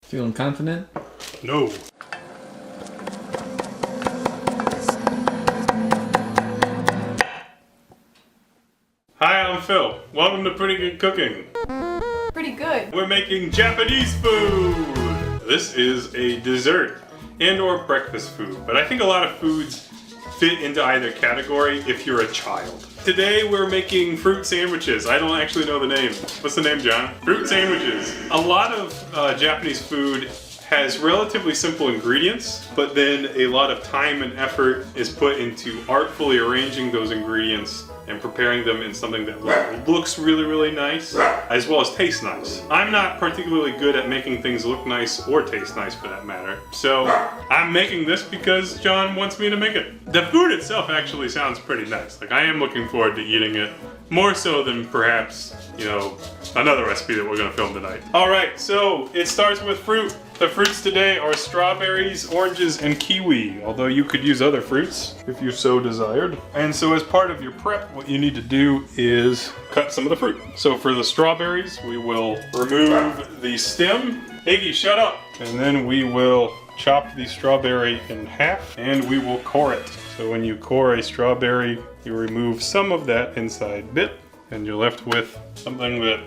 Feeling confident? No. Hi, I'm Phil. Welcome to Pretty Good Cooking. Pretty good. We're making Japanese food. This is a dessert and or breakfast food, but I think a lot of foods fit into either category if you're a child. Today we're making fruit sandwiches. I don't actually know the name. What's the name, John? Fruit sandwiches. A lot of Japanese food has relatively simple ingredients, but then a lot of time and effort is put into artfully arranging those ingredients and preparing them in something that looks really, really nice, as well as tastes nice. I'm not particularly good at making things look nice or taste nice for that matter, so I'm making this because John wants me to make it. The food itself actually sounds pretty nice. Like, I am looking forward to eating it, more so than perhaps, you know, another recipe that we're gonna film tonight. All right, so it starts with fruit. The fruits today are strawberries, oranges, and kiwi, although you could use other fruits if you so desired. And so as part of your prep, what you need to do is cut some of the fruit. So for the strawberries, we will remove the stem. Iggy, shut up! And then we will chop the strawberry in half, and we will core it. So when you core a strawberry, you remove some of that inside bit, and you're left with something that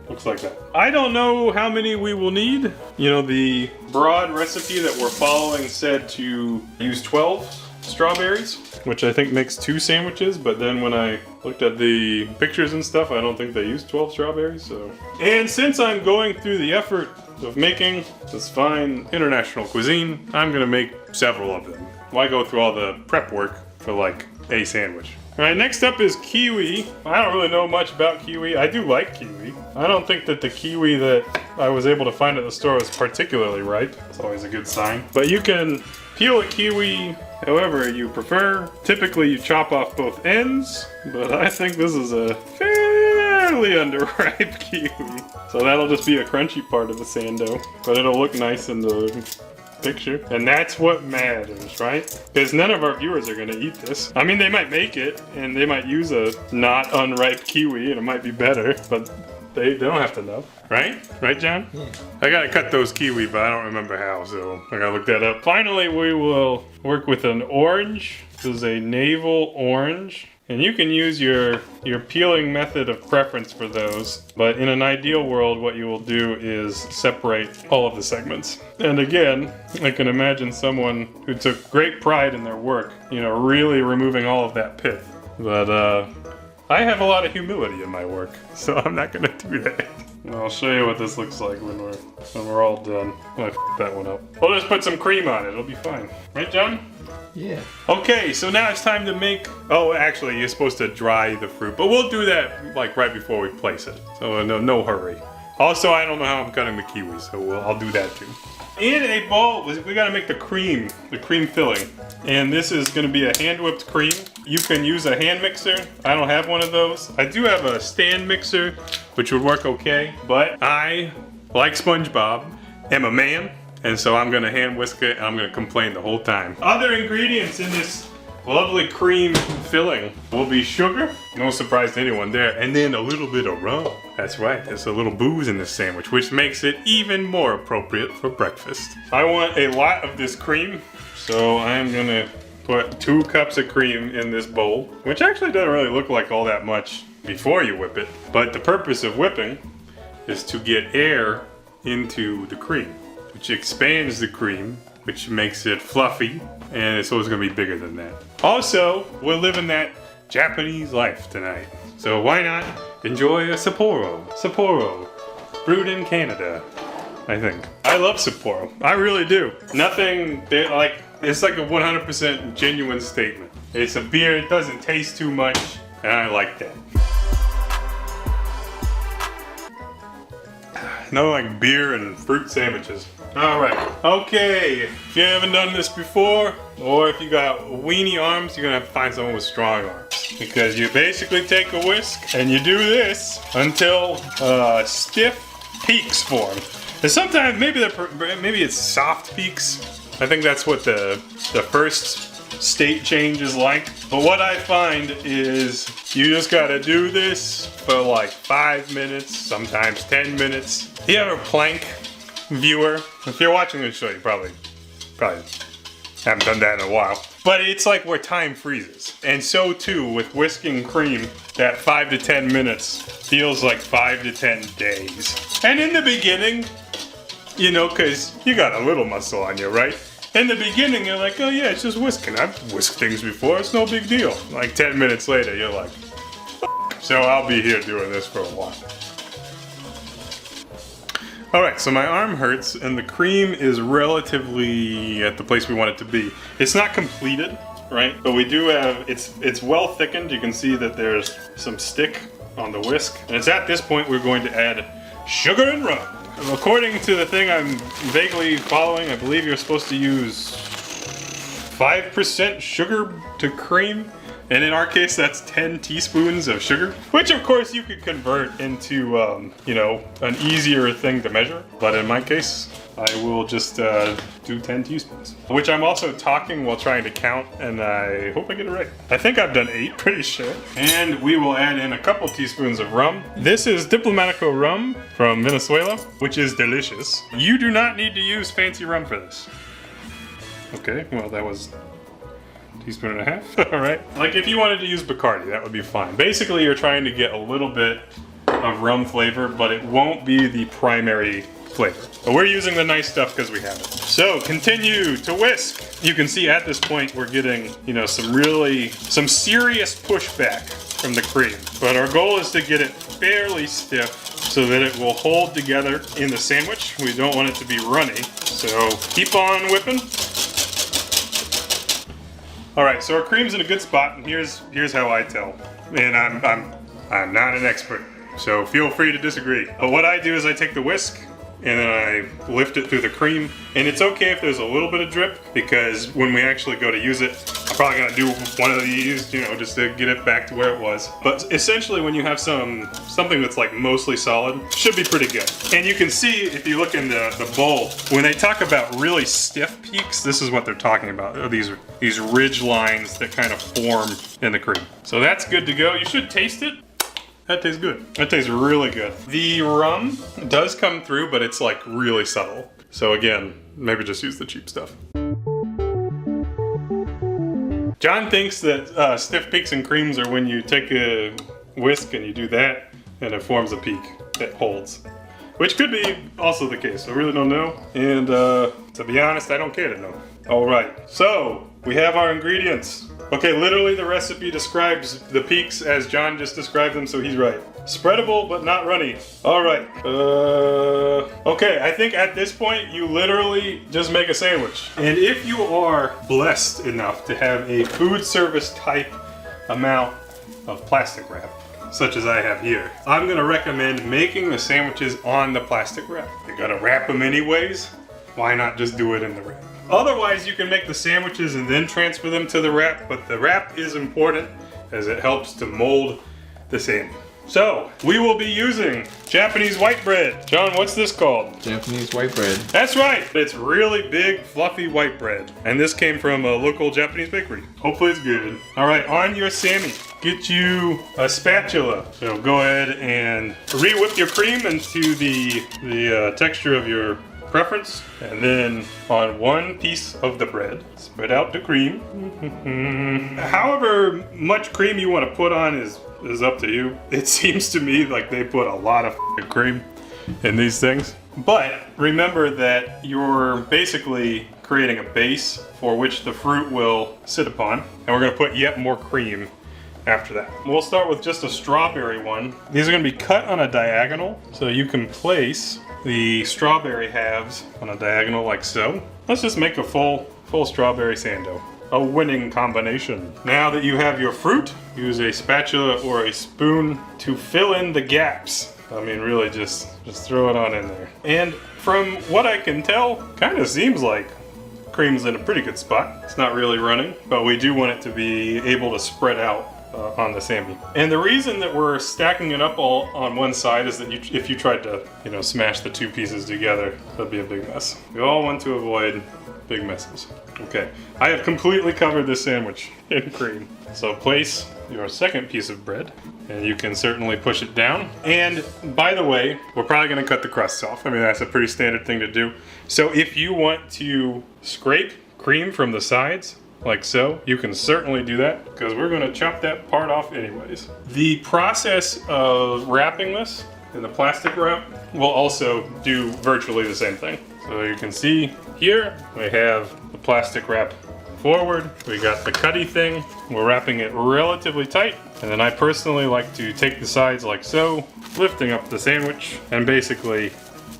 looks like that. I don't know how many we will need. You know, the broad recipe that we're following said to use 12 strawberries, which I think makes 2 sandwiches, but then when I looked at the pictures and stuff, I don't think they used 12 strawberries, so. And since I'm going through the effort of making this fine international cuisine, I'm gonna make several of them. Why go through all the prep work for like a sandwich? All right, next up is kiwi. I don't really know much about kiwi. I do like kiwi. I don't think that the kiwi that I was able to find at the store was particularly ripe. It's always a good sign. But you can peel a kiwi however you prefer. Typically you chop off both ends, but I think this is a fairly underripe kiwi. So that'll just be a crunchy part of the sando, but it'll look nice in the picture. And that's what matters, right? Because none of our viewers are going to eat this. I mean, they might make it, and they might use a not unripe kiwi, and it might be better, but they don't have to know. Right? Right, John? Yeah. I gotta cut those kiwi, but I don't remember how, so I gotta look that up. Finally, we will work with an orange. This is a navel orange. And you can use your peeling method of preference for those, but in an ideal world, what you will do is separate all of the segments. And again, I can imagine someone who took great pride in their work, you know, really removing all of that pith. But I have a lot of humility in my work, so I'm not gonna do that. And I'll show you what this looks like when we're all done. I f***ed that one up. We'll just put some cream on it, it'll be fine. Right, John? Yeah. Okay, so now it's time to make, oh, actually, you're supposed to dry the fruit, but we'll do that like right before we place it. So no hurry. Also, I don't know how I'm cutting the kiwi, so I'll do that too. In a bowl, we gotta make the cream filling. And this is gonna be a hand-whipped cream. You can use a hand mixer. I don't have one of those. I do have a stand mixer, which would work okay, but I, like SpongeBob, am a man. And so I'm gonna hand whisk it and I'm gonna complain the whole time. Other ingredients in this lovely cream filling will be sugar, no surprise to anyone there, and then a little bit of rum. That's right, there's a little booze in this sandwich, which makes it even more appropriate for breakfast. I want a lot of this cream, so I'm gonna put 2 cups of cream in this bowl, which actually doesn't really look like all that much before you whip it, but the purpose of whipping is to get air into the cream, which expands the cream, which makes it fluffy, and it's always gonna be bigger than that. Also, we're living that Japanese life tonight, so why not enjoy a Sapporo? Sapporo, brewed in Canada, I think. I love Sapporo, I really do. Nothing, it's like a 100% genuine statement. It's a beer, it doesn't taste too much, and I like that. No, like beer and fruit sandwiches. All right, okay, if you haven't done this before, or if you got weenie arms, you're gonna have to find someone with strong arms. Because you basically take a whisk and you do this until stiff peaks form. And sometimes, maybe it's soft peaks. I think that's what the first state change is like. But what I find is you just gotta do this for like 5 minutes, sometimes 10 minutes. You ever plank viewer, if you're watching this show, you probably haven't done that in a while. But it's like where time freezes. And so too with whisking cream, that 5 to 10 minutes feels like 5 to 10 days. And in the beginning, you know, because you got a little muscle on you, right? In the beginning, you're like, oh yeah, it's just whisking. I've whisked things before, it's no big deal. Like 10 minutes later, you're like, so I'll be here doing this for a while. Alright, so my arm hurts and the cream is relatively at the place we want it to be. It's not completed, right? But we do have, it's well thickened. You can see that there's some stick on the whisk. And it's at this point we're going to add sugar and rum. According to the thing I'm vaguely following, I believe you're supposed to use 5% sugar to cream. And in our case, that's 10 teaspoons of sugar, which of course you could convert into, you know, an easier thing to measure. But in my case, I will just do 10 teaspoons, which I'm also talking while trying to count, and I hope I get it right. I think I've done 8, pretty sure. And we will add in a couple teaspoons of rum. This is Diplomatico rum from Venezuela, which is delicious. You do not need to use fancy rum for this. Okay, well that was teaspoon and a half. All right. Like if you wanted to use Bacardi, that would be fine. Basically, you're trying to get a little bit of rum flavor, but it won't be the primary flavor. But we're using the nice stuff because we have it. So continue to whisk. You can see at this point we're getting, you know, some serious pushback from the cream. But our goal is to get it fairly stiff so that it will hold together in the sandwich. We don't want it to be runny. So keep on whipping. All right, so our cream's in a good spot, and here's how I tell. And I'm not an expert, so feel free to disagree. But what I do is I take the whisk and then I lift it through the cream. And it's okay if there's a little bit of drip, because when we actually go to use it, I'm probably gonna do one of these, you know, just to get it back to where it was. But essentially when you have something that's like mostly solid, should be pretty good. And you can see, if you look in the bowl, when they talk about really stiff peaks, this is what they're talking about. These ridge lines that kind of form in the cream. So that's good to go. You should taste it. That tastes good. That tastes really good. The rum does come through, but it's like really subtle. So again, maybe just use the cheap stuff. John thinks that stiff peaks and creams are when you take a whisk and you do that, and it forms a peak that holds. Which could be also the case. I really don't know. And to be honest, I don't care to know. All right, so we have our ingredients. Okay, literally the recipe describes the peaks as John just described them, so he's right. Spreadable, but not runny. All right. Okay, I think at this point, you literally just make a sandwich. And if you are blessed enough to have a food service type amount of plastic wrap, such as I have here, I'm gonna recommend making the sandwiches on the plastic wrap. You're gonna wrap them anyways. Why not just do it in the wrap? Otherwise, you can make the sandwiches and then transfer them to the wrap, but the wrap is important as it helps to mold the sandwich. So, we will be using Japanese white bread. John, what's this called? Japanese white bread. That's right. It's really big, fluffy white bread. And this came from a local Japanese bakery. Hopefully it's good. All right, on your Sammy, get you a spatula. So go ahead and re-whip your cream into the texture of your preference, and then on one piece of the bread, spread out the cream. However much cream you want to put on is up to you. It seems to me like they put a lot of cream in these things. But remember that you're basically creating a base for which the fruit will sit upon, and we're going to put yet more cream after that. We'll start with just a strawberry one. These are going to be cut on a diagonal, so you can place the strawberry halves on a diagonal like so. Let's just make a full strawberry sando. A winning combination. Now that you have your fruit, use a spatula or a spoon to fill in the gaps. I mean, really just throw it on in there. And from what I can tell, kind of seems like cream's in a pretty good spot. It's not really running, but we do want it to be able to spread out on the Sammy. And the reason that we're stacking it up all on one side is that if you tried to, smash the two pieces together, that'd be a big mess. We all want to avoid big messes. Okay, I have completely covered this sandwich in cream. So place your second piece of bread, and you can certainly push it down. And by the way, we're probably gonna cut the crusts off. I mean, that's a pretty standard thing to do. So if you want to scrape cream from the sides, like so, you can certainly do that, because we're gonna chop that part off anyways. The process of wrapping this in the plastic wrap will also do virtually the same thing. So you can see here, we have the plastic wrap forward. We got the cutty thing. We're wrapping it relatively tight. And then I personally like to take the sides like so, lifting up the sandwich. And basically,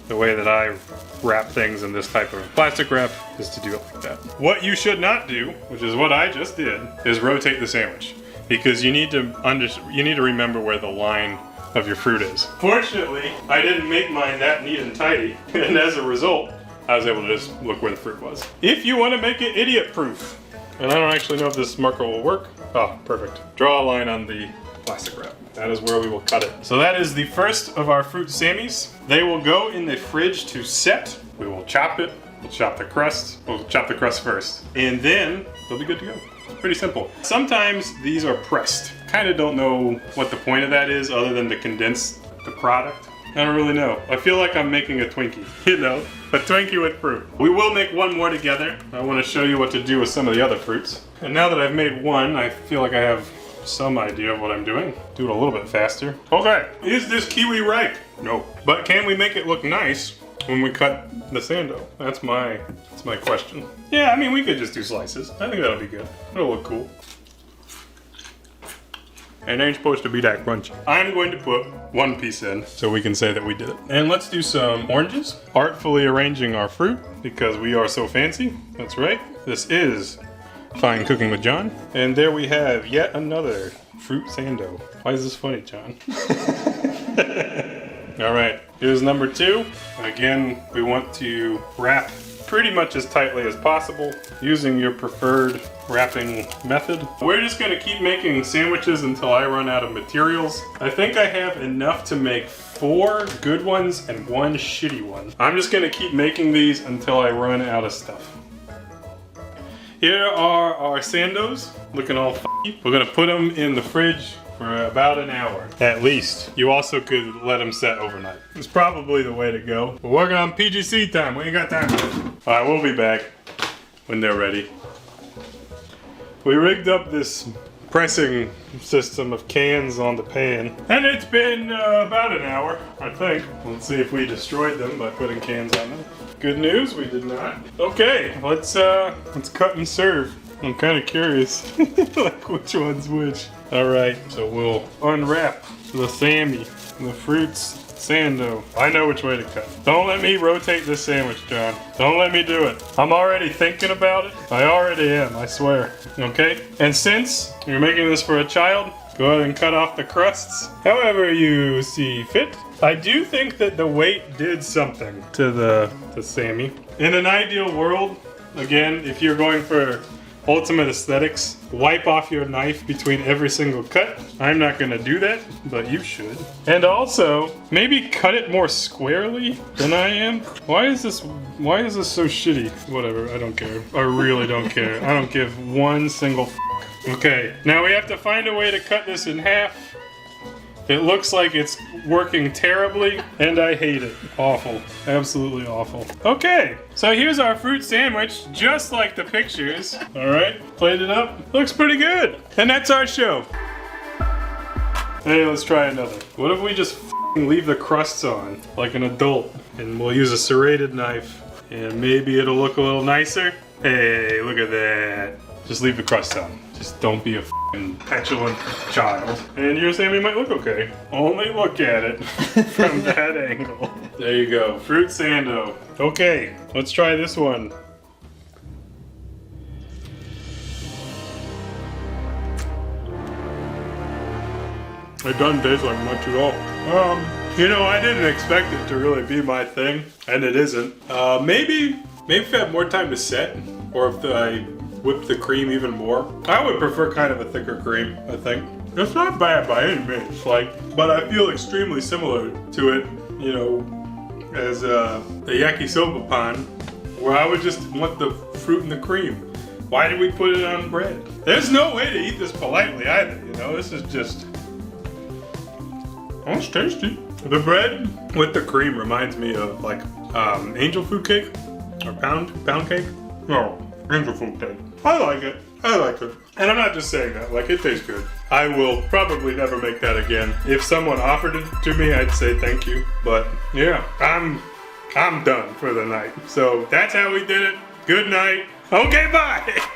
the way that I wrap things in this type of plastic wrap is to do it like that. What you should not do, which is what I just did, is rotate the sandwich. Because you need to remember where the line of your fruit is. Fortunately, I didn't make mine that neat and tidy, and as a result, I was able to just look where the fruit was. If you want to make it idiot-proof, and I don't actually know if this marker will work. Oh, perfect. Draw a line on the plastic wrap. That is where we will cut it. So that is the first of our fruit Sammies. They will go in the fridge to set. We will chop it. We'll chop the crust. We'll chop the crust first. And then they'll be good to go. It's pretty simple. Sometimes these are pressed. Kind of don't know what the point of that is other than to condense the product. I don't really know. I feel like I'm making a Twinkie, a Twinkie with fruit. We will make one more together. I want to show you what to do with some of the other fruits. And now that I've made one, I feel like I have some idea of what I'm doing. Do it a little bit faster. Okay, is this kiwi ripe? No. But can we make it look nice when we cut the sando? That's my question. Yeah, I mean, we could just do slices. I think that'll be good. It'll look cool. It ain't supposed to be that crunchy. I'm going to put one piece in so we can say that we did it. And let's do some oranges. Artfully arranging our fruit because we are so fancy. That's right. This is Fine Cooking with John. And there we have yet another fruit sando. Why is this funny, John? All right, here's number 2. Again, we want to wrap pretty much as tightly as possible using your preferred wrapping method. We're just gonna keep making sandwiches until I run out of materials. I think I have enough to make 4 good ones and 1 shitty one. I'm just gonna keep making these until I run out of stuff. Here are our sandos, looking all f***y. We're gonna put them in the fridge for about an hour, at least. You also could let them set overnight. It's probably the way to go. We're working on PGC time. We ain't got time for this. All right, we'll be back when they're ready. We rigged up this pressing system of cans on the pan, and it's been about an hour, I think. Let's see if we destroyed them by putting cans on them. Good news, we did not. Okay, let's cut and serve. I'm kind of curious, like which one's which. All right, so we'll unwrap the Sammy, the fruits sando. I know which way to cut. Don't let me rotate this sandwich, John. Don't let me do it. I'm already thinking about it. I already am, I swear. Okay? And since you're making this for a child, go ahead and cut off the crusts however you see fit. I do think that the weight did something to the Sammy. In an ideal world, again, if you're going for ultimate aesthetics, wipe off your knife between every single cut. I'm not gonna do that, but you should. And also, maybe cut it more squarely than I am. Why is this so shitty? Whatever, I don't care. I really don't care. I don't give one single f***. Okay, now we have to find a way to cut this in half. It looks like it's working terribly, and I hate it. Awful. Absolutely awful. Okay, so here's our fruit sandwich, just like the pictures. All right, plated up. Looks pretty good. And that's our show. Hey, let's try another. What if we just leave the crusts on, like an adult, and we'll use a serrated knife, and maybe it'll look a little nicer? Hey, look at that. Just leave the crust on. Just don't be a petulant child. And your Sammy might look okay. Only look at it from that angle. There you go, fruit sando. Okay, let's try this one. It doesn't taste like much at all. I didn't expect it to really be my thing, and it isn't. Maybe if I had more time to set, or if I whip the cream even more. I would prefer kind of a thicker cream, I think. It's not bad by any means, but I feel extremely similar to it, you know, as the yakisoba pan, where I would just want the fruit and the cream. Why did we put it on bread? There's no way to eat this politely either, you know, this is just, oh, it's tasty. The bread with the cream reminds me of like angel food cake or pound cake. No, angel food cake. I like it. And I'm not just saying that, like it tastes good. I will probably never make that again. If someone offered it to me, I'd say thank you. But yeah, I'm done for the night. So that's how we did it. Good night. Okay, bye.